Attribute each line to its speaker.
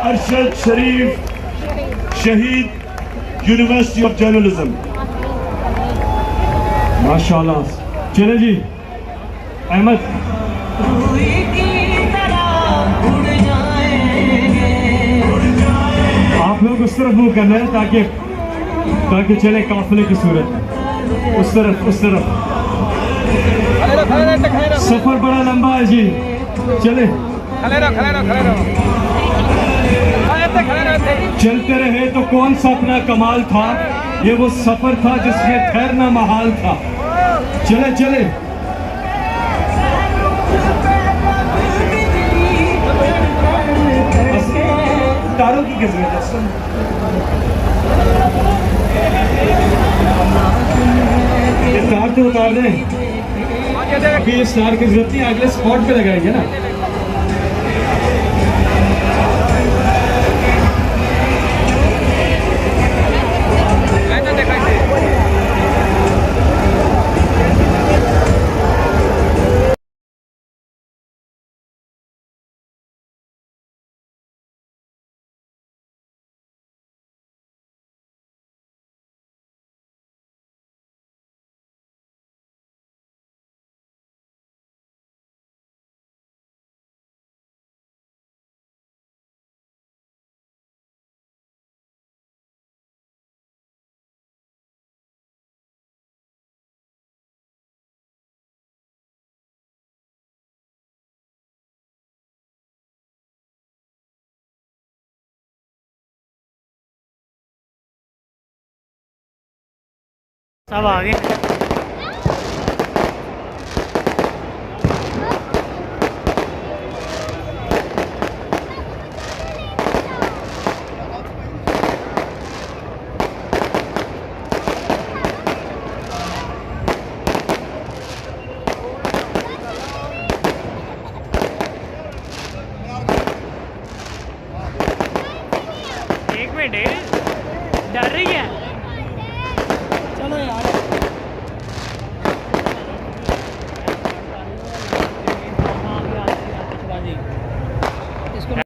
Speaker 1: अरशद शरीफ शहीद university of journalism. माशाल्लाह। चले जी अहमद, आप लोग उस तरफ मूव करना है ताकि चले काफिले की सूरत। उस तरफ सफर बड़ा लंबा है जी। चले चलते रहे तो कौन सा अपना कमाल था, ये वो सफर था जिसमें ठहरना महाल था। चले चले तारों की किस्मत ये तार तो उतार दें, अभी ये स्टार की जरूरत नहीं, अगले स्पॉट पे लगाएंगे ना।
Speaker 2: सब आ गए। एक मिनट डर रही है। चलो यार